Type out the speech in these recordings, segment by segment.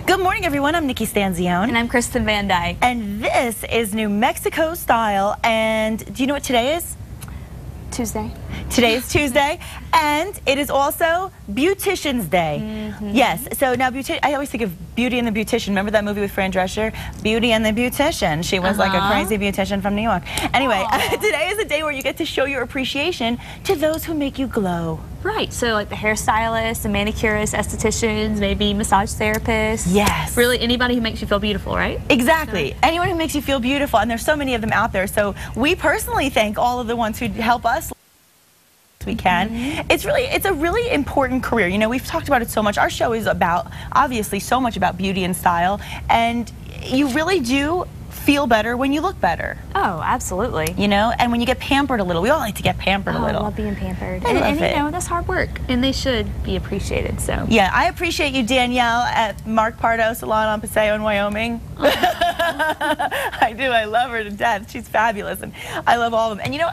Good morning, everyone. I'm Nikki Stanzione. And I'm Kristen Van Dyke. And this is New Mexico Style. And do you know what today is? Tuesday. Today is Tuesday, and it is also Beautician's Day. Yes, so now I always think of Beauty and the Beautician. Remember that movie with Fran Drescher? Beauty and the Beautician. She was like a crazy beautician from New York. Anyway, today is a day where you get to show your appreciation to those who make you glow. Right, so like the hairstylists, the manicurists, estheticians, maybe massage therapists. Yes. Really anybody who makes you feel beautiful, right? Exactly. So, anyone who makes you feel beautiful, and there's so many of them out there. So we personally thank all of the ones who help us we can. It's a really important career. You know, we've talked about it so much. Our show is about, obviously, so much about beauty and style, and you really do feel better when you look better. Oh, absolutely. You know, and when you get pampered a little. We all like to get pampered a little. I love being pampered. And you know, that's hard work, and they should be appreciated, so. Yeah, I appreciate you, Danielle, at Mark Pardo Salon on Paseo in Wyoming. I do. I love her to death. She's fabulous, and I love all of them. And you know,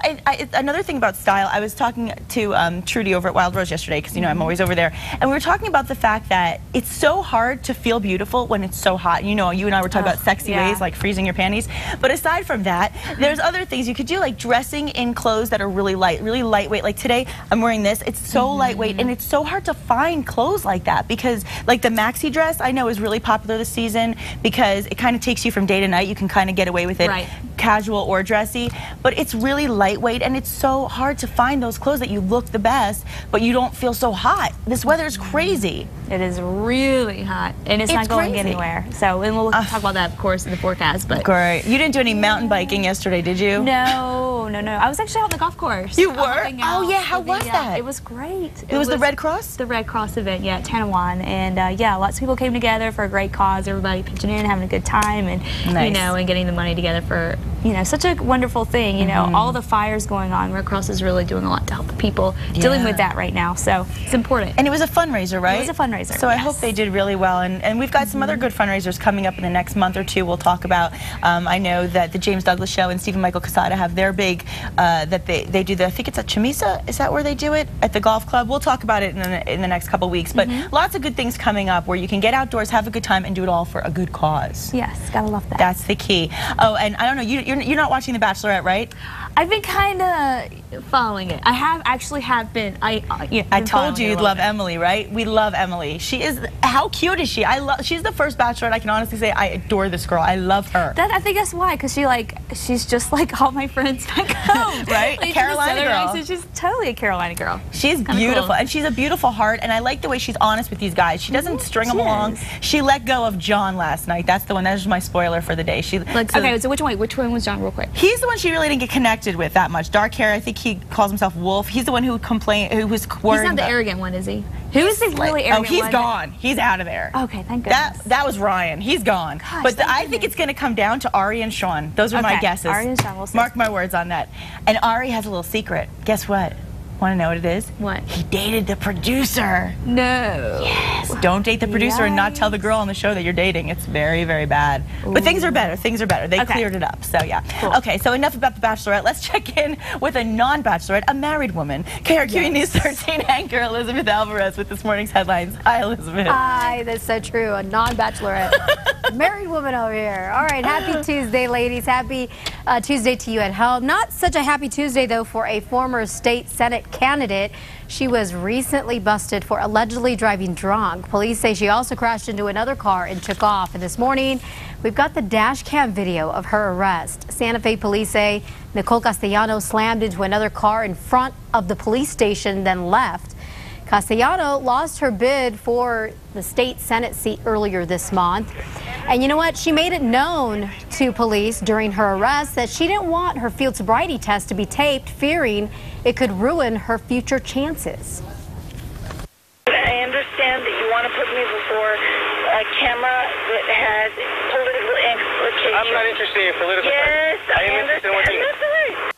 another thing about style, I was talking to Trudy over at Wild Rose yesterday, because you know I'm always over there, and we were talking about the fact that it's so hard to feel beautiful when it's so hot. You know, you and I were talking about sexy ways, like freezing your panties. But aside from that, there's other things you could do, like dressing in clothes that are really lightweight. Like today, I'm wearing this. It's so lightweight, and it's so hard to find clothes like that, because like the maxi dress I know is really popular this season because it kind of takes you from day to night. You can kind of get away with it, casual or dressy, but it's really lightweight, and it's so hard to find those clothes that you look the best, but you don't feel so hot. This weather is crazy. It is really hot, and it's not going anywhere. So, and we'll talk about that, of course, in the forecast. But great. You didn't do any mountain biking yesterday, did you? No. I was actually on the golf course. You were? Oh yeah. How was that? It was great. It was the Red Cross? The Red Cross event, yeah, at Tanawan, and yeah, lots of people came together for a great cause. Everybody pitching in, having a good time, and you know, and getting the money together for such a wonderful thing. You know, all the fires going on. Red Cross is really doing a lot to help the people dealing with that right now. So it's important. And it was a fundraiser, right? It was a fundraiser. So I hope they did really well. And we've got some other good fundraisers coming up in the next month or two. We'll talk about. I know that the James Douglas Show and Stephen Michael Casada have their big that they do. I think it's at Chamisa. Is that where they do it? At the golf club. We'll talk about it in the next couple weeks. But lots of good things coming up where you can get outdoors, have a good time, and do it all for a good cause. Yes, gotta love that. That's the key. Oh, and I don't know. You're not watching The Bachelorette, right? I've been kind of following it. I have been. I told you you'd love Emily, right? We love Emily. She is. How cute is she? She's the first Bachelorette I can honestly say I adore this girl. I love her. I think that's why, because she's just like all my friends back home. Right? Like, Carolina girl. So she's totally a Carolina girl. She's beautiful, and she's a beautiful heart, and I like the way she's honest with these guys. She doesn't string them along. She let go of John last night. That's the one. That was my spoiler for the day. Okay, so which one was John, real quick? He's the one she really didn't get connected with that much. Dark hair. I think he calls himself Wolf. He's the one who complained. Who was worried. He's not the arrogant one, is he? Who's the really arrogant one? Oh, he's gone. He's out of there. Okay, thank goodness. That was Ryan. He's gone. Gosh, but I think it's going to come down to Ari and Sean. Those are my guesses. Ari and Sean, we'll see. Mark my words on that. And Ari has a little secret. Guess what? Want to know what it is? What? He dated the producer. No. Yes. Don't date the producer and not tell the girl on the show that you're dating. It's very, very bad. Ooh. But things are better. Things are better. They cleared it up. So yeah. Cool. Okay. So enough about the Bachelorette. Let's check in with a non-Bachelorette, a married woman. KRQE News 13 anchor Elizabeth Alvarez with this morning's headlines. Hi, Elizabeth. Hi. That's so true. A non-Bachelorette, married woman over here. All right. Happy Tuesday, ladies. Happy Tuesday to you at home. Not such a happy Tuesday though for a former state Senate candidate. She was recently busted for allegedly driving drunk. Police say she also crashed into another car and took off. And this morning, we've got the dash cam video of her arrest. Santa Fe police say Nicole Castellano slammed into another car in front of the police station, then left. Castellano lost her bid for the state Senate seat earlier this month. And you know what? She made it known to police during her arrest that she didn't want her field sobriety test to be taped, fearing it could ruin her future chances. I understand that you want to put me before a camera that has political implications. I'm not interested in political. Yes, I understand. That's all right.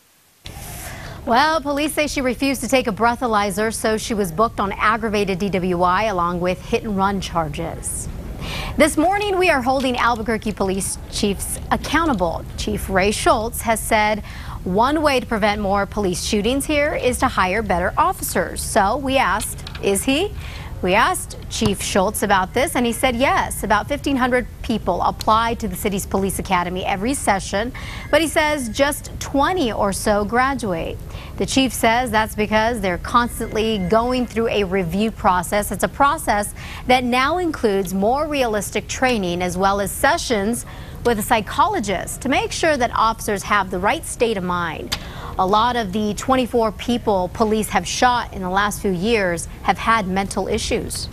Well, police say she refused to take a breathalyzer, so she was booked on aggravated DWI along with hit-and-run charges. This morning, we are holding Albuquerque police chiefs accountable. Chief Ray Schultz has said one way to prevent more police shootings here is to hire better officers. So we asked, is he? We asked Chief Schultz about this, and he said yes, about 1,500 people apply to the city's police academy every session, but he says just 20 or so graduate. The chief says that's because they're constantly going through a review process. It's a process that now includes more realistic training as well as sessions with a psychologist to make sure that officers have the right state of mind. A lot of the 24 people police have shot in the last few years have had mental issues.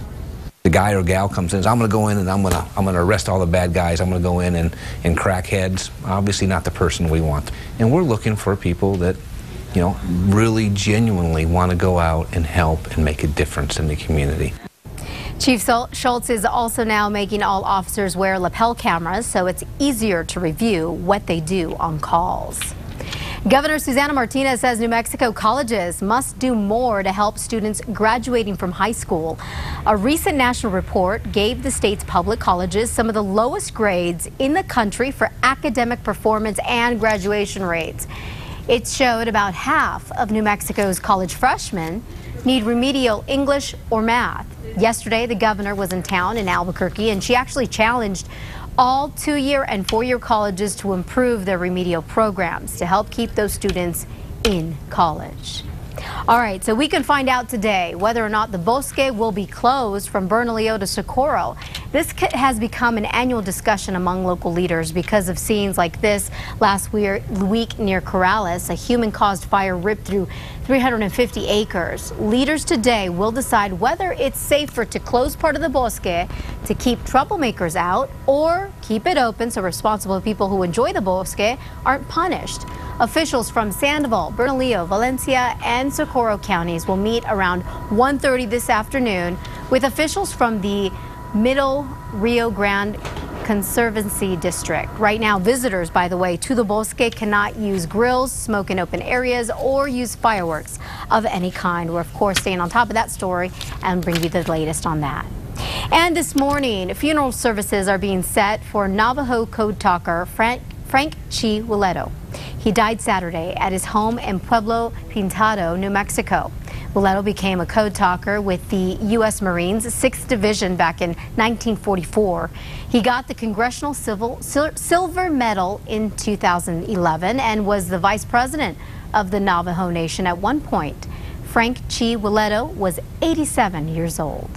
The guy or gal comes in and says, I'm going to go in and I'm going to arrest all the bad guys. I'm going to go in and crack heads. Obviously not the person we want. And we're looking for people that, you know, really genuinely want to go out and help and make a difference in the community. Chief Schultz is also now making all officers wear lapel cameras so it's easier to review what they do on calls. Governor Susana Martinez says New Mexico colleges must do more to help students graduating from high school. A recent national report gave the state's public colleges some of the lowest grades in the country for academic performance and graduation rates. It showed about half of New Mexico's college freshmen need remedial English or math. Yesterday, the governor was in town in Albuquerque, and she actually challenged all 2-year and 4-year colleges to improve their remedial programs to help keep those students in college. All right, so we can find out today whether or not the Bosque will be closed from Bernalillo to Socorro. This has become an annual discussion among local leaders because of scenes like this last week near Corrales. A human-caused fire ripped through 350 acres. Leaders today will decide whether it's safer to close part of the Bosque to keep troublemakers out or keep it open so responsible people who enjoy the Bosque aren't punished. Officials from Sandoval, Bernalillo, Valencia, and Socorro counties will meet around 1:30 this afternoon with officials from the Middle Rio Grande Conservancy District. Right now, visitors, by the way, to the Bosque cannot use grills, smoke in open areas, or use fireworks of any kind. We're, of course, staying on top of that story and bring you the latest on that. And this morning, funeral services are being set for Navajo code talker Frank Chi Wileto. He died Saturday at his home in Pueblo Pintado, New Mexico. Wileto became a code talker with the U.S. Marines 6th Division back in 1944. He got the Congressional Silver Medal in 2011 and was the vice president of the Navajo Nation at one point. Frank Chi Wileto was 87 years old.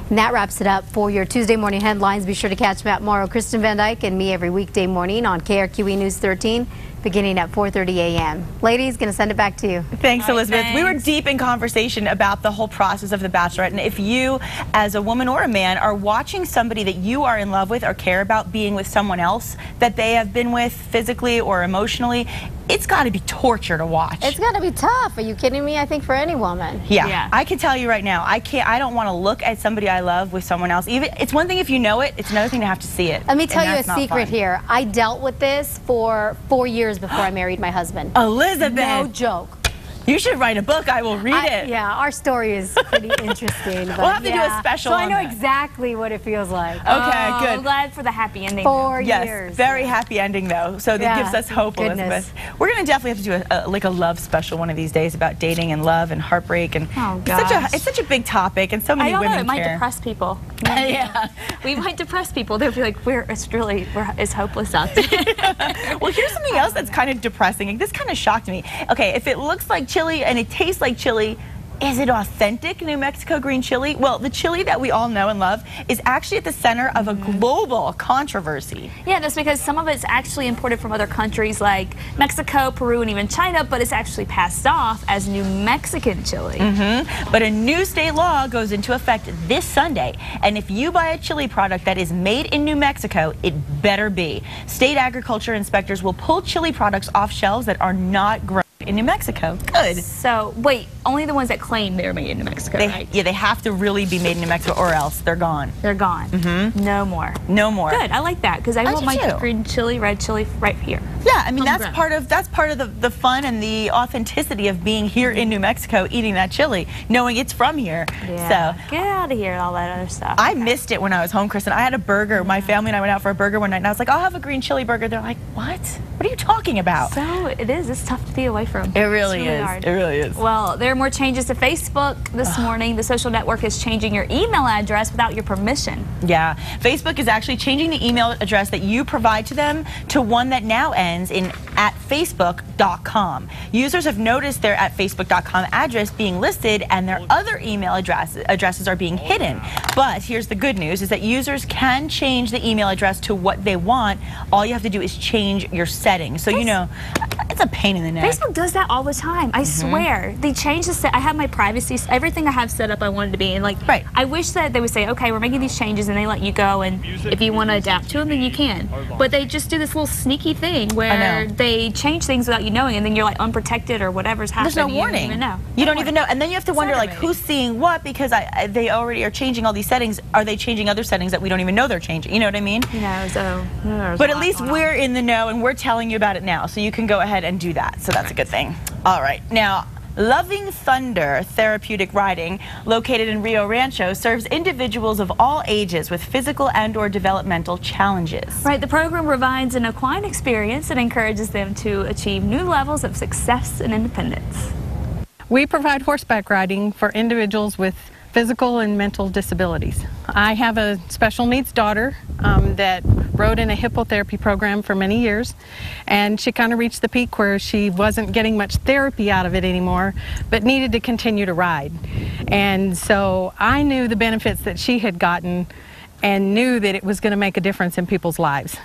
And that wraps it up for your Tuesday morning headlines. Be sure to catch Matt Morrow, Kristen Van Dyke, and me every weekday morning on KRQE News 13, beginning at 4:30 a.m. Ladies, going to send it back to you. Thanks, Elizabeth. Thanks. We were deep in conversation about the whole process of The Bachelorette, and if you, as a woman or a man, are watching somebody that you are in love with or care about being with someone else that they have been with physically or emotionally, it's got to be torture to watch. It's got to be tough. Are you kidding me? I think for any woman. Yeah. I can tell you right now, I don't want to look at somebody I love with someone else. Even it's one thing if you know it, it's another thing to have to see it. Let me tell you a that's not secret fun. here. I dealt with this for 4 years before I married my husband. Elizabeth, No joke. you should write a book. I will read it. Yeah, our story is pretty interesting. But We'll have to do a yeah. special So I on know that. exactly what it feels like. Okay, Oh, good. I'm glad for the happy ending. 4 Yes, years. very happy ending though. So that Yeah, gives us hope, goodness. Elizabeth. We're gonna definitely have to do like a love special one of these days about dating and love and heartbreak and Oh, it's such a big topic and so many I don't know. women It might care. depress people. Yeah. We might depress people. They'll be like, it's hopeless out there. Well, here's something else that's kind of depressing. This kind of shocked me. Okay, if it looks like chili and it tastes like chili, is it authentic New Mexico green chili? Well, the chili that we all know and love is actually at the center of a global controversy. Yeah, that's because some of it's actually imported from other countries like Mexico, Peru, and even China, but it's actually passed off as New Mexican chili. But a new state law goes into effect this Sunday, and if you buy a chili product that is made in New Mexico, it better be. State agriculture inspectors will pull chili products off shelves that are not grown in New Mexico. Good. So, wait, only the ones that claim they're made in New Mexico, right? Yeah, they have to really be made in New Mexico or else they're gone. They're gone. No more. No more. Good, I like that because I want do my too. green chili, red chili right here. Yeah, I mean that's part of the fun and the authenticity of being here in New Mexico, eating that chili, knowing it's from here. Yeah. So get out of here and all that other stuff. I missed it when I was home, Kristen. I had a burger. My family and I went out for a burger one night, and I was like, I'll have a green chili burger. They're like, what? What are you talking about? So it is. It's tough to be away from. It really It's is. hard. It really is. Well, there are more changes to Facebook this morning. The social network is changing your email address without your permission. Yeah, Facebook is actually changing the email address that you provide to them to one that now ends in @facebook.com. Users have noticed their @facebook.com address being listed and their other email addresses are being hidden. But here's the good news is that users can change the email address to what they want. All you have to do is change your settings. So, you know, it's a pain in the neck. Facebook does that all the time. I swear. They change the set. I have my privacy, everything I have set up I wanted to be. And like, Right. I wish that they would say, okay, we're making these changes, and they let you go. And if you want to adapt to them, then you can. But they just do this little sneaky thing where they change things without you knowing, and then you're like unprotected or whatever's happening. There's no warning. You don't even know. You don't even know. And then you have to wonder, like, Exactly. who's seeing what because they already are changing all these settings. Are they changing other settings that we don't even know they're changing? You know what I mean? You know, so there's But a at lot least going on. we're in the know and we're telling you about it now. So you can go ahead and do that. So that's a good thing. All right. Now, Loving Thunder Therapeutic Riding, located in Rio Rancho, serves individuals of all ages with physical and/or developmental challenges. Right, the program provides an equine experience that encourages them to achieve new levels of success and independence. We provide horseback riding for individuals with physical and mental disabilities. I have a special needs daughter that rode in a hippotherapy program for many years, and she kind of reached the peak where she wasn't getting much therapy out of it anymore, but needed to continue to ride. And so I knew the benefits that she had gotten and knew that it was going to make a difference in people's lives.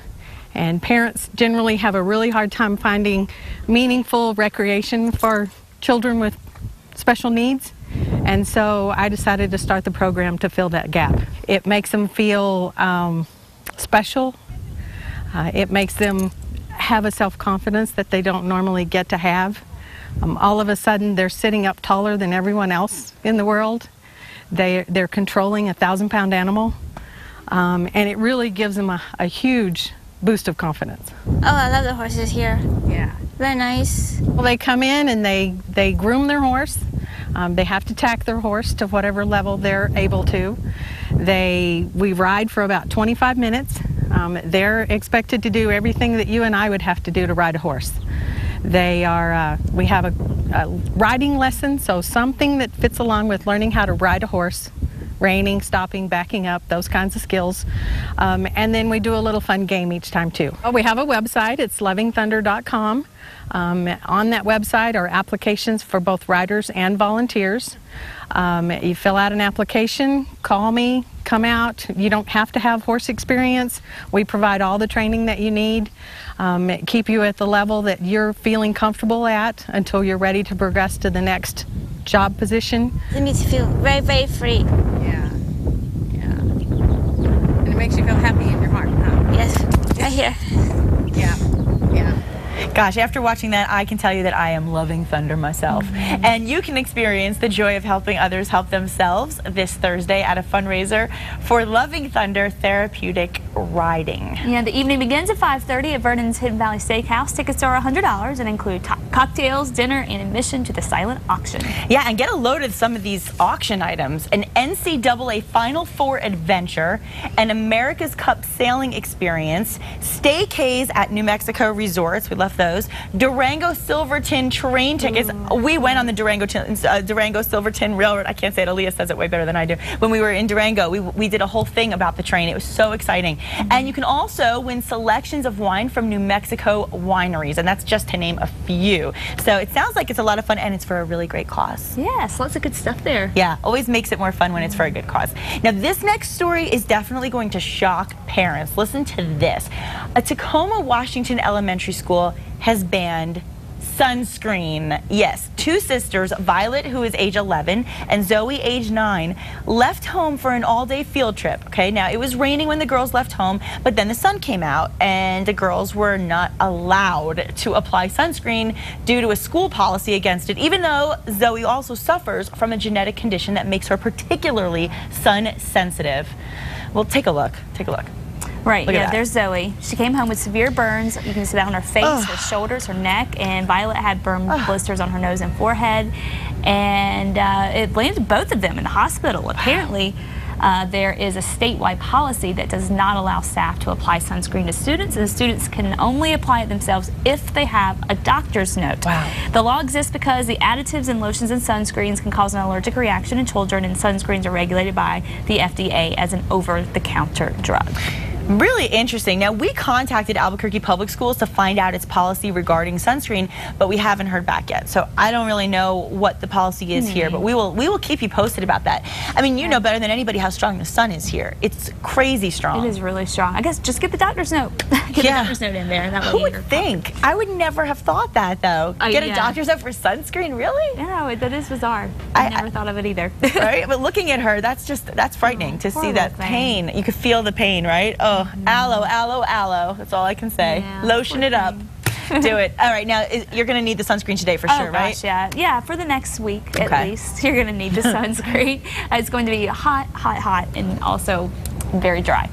And parents generally have a really hard time finding meaningful recreation for children with special needs. And so I decided to start the program to fill that gap. It makes them feel special. It makes them have a self-confidence that they don't normally get to have. All of a sudden they're sitting up taller than everyone else in the world. They're controlling a 1,000-pound animal. And it really gives them a huge boost of confidence. Oh, I love the horses here. Yeah. They're nice. Well, they come in and they groom their horse. They have to tack their horse to whatever level they're able to. We ride for about 25 minutes. They're expected to do everything that you and I would have to do to ride a horse. We have a riding lesson, so something that fits along with learning how to ride a horse, reining, stopping, backing up, those kinds of skills. And then we do a little fun game each time too. We have a website, it's lovingthunder.com. On that website are applications for both riders and volunteers. You fill out an application, call me, come out. You don't have to have horse experience. We provide all the training that you need, keep you at the level that you're feeling comfortable at until you're ready to progress to the next job position. It makes you feel very, very free. Yeah, yeah. And it makes you feel happy in your heart, huh? Yes, right here. Yeah, yeah. Gosh, after watching that, I can tell you that I am loving Thunder myself. And you can experience the joy of helping others help themselves this Thursday at a fundraiser for Loving Thunder Therapeutic Riding. Yeah, the evening begins at 5:30 at Vernon's Hidden Valley Steakhouse. Tickets are $100 and include cocktails, dinner, and admission to the silent auction. Yeah, and get a load of some of these auction items. An NCAA Final Four adventure, an America's Cup sailing experience, staycays at New Mexico resorts. We love those. Durango Silverton train tickets. We went on the Durango Silverton Railroad. I can't say it. Aaliyah says it way better than I do. When we were in Durango, we did a whole thing about the train. It was so exciting. And you can also win selections of wine from New Mexico wineries, and that's just to name a few. So it sounds like it's a lot of fun, and it's for a really great cause. Yes, lots of good stuff there. Yeah, always makes it more fun when it's for a good cause. Now, this next story is definitely going to shock parents. Listen to this. A Tacoma, Washington elementary school has banned sunscreen. Yes, two sisters, Violet, who is age 11, and Zoe, age 9, left home for an all-day field trip. Okay, now it was raining when the girls left home, but then the sun came out, and the girls were not allowed to apply sunscreen due to a school policy against it, even though Zoe also suffers from a genetic condition that makes her particularly sun sensitive. Well, take a look. Take a look. Right, Look at yeah, that. there's Zoe. She came home with severe burns. You can see that on her face, her shoulders, her neck, and Violet had burn blisters on her nose and forehead. And it landed both of them in the hospital. Apparently, there is a statewide policy that does not allow staff to apply sunscreen to students, and the students can only apply it themselves if they have a doctor's note. Wow. The law exists because the additives in lotions and sunscreens can cause an allergic reaction in children, and sunscreens are regulated by the FDA as an over-the-counter drug. Really interesting. Now, we contacted Albuquerque Public Schools to find out its policy regarding sunscreen, but we haven't heard back yet. So I don't really know what the policy is here, but we will keep you posted about that. I mean, you know better than anybody how strong the sun is here. It's crazy strong. It is really strong. I guess just get the doctor's note. Get the doctor's note in there. That Who way would you're think? I would never have thought that, though. Get a yeah. doctor's note for sunscreen? Really? Yeah, that is bizarre. I never thought of it either. Right? But looking at her, that's frightening to see horrible that thing. pain. You could feel the pain, right? Oh, aloe, aloe, aloe. That's all I can say. Yeah, Lotion poor it up. Do it. All right, now you're going to need the sunscreen today for sure, right? Gosh, yeah. Yeah, for the next week at Okay. least. You're going to need the sunscreen. It's going to be hot, hot, hot, and also very dry.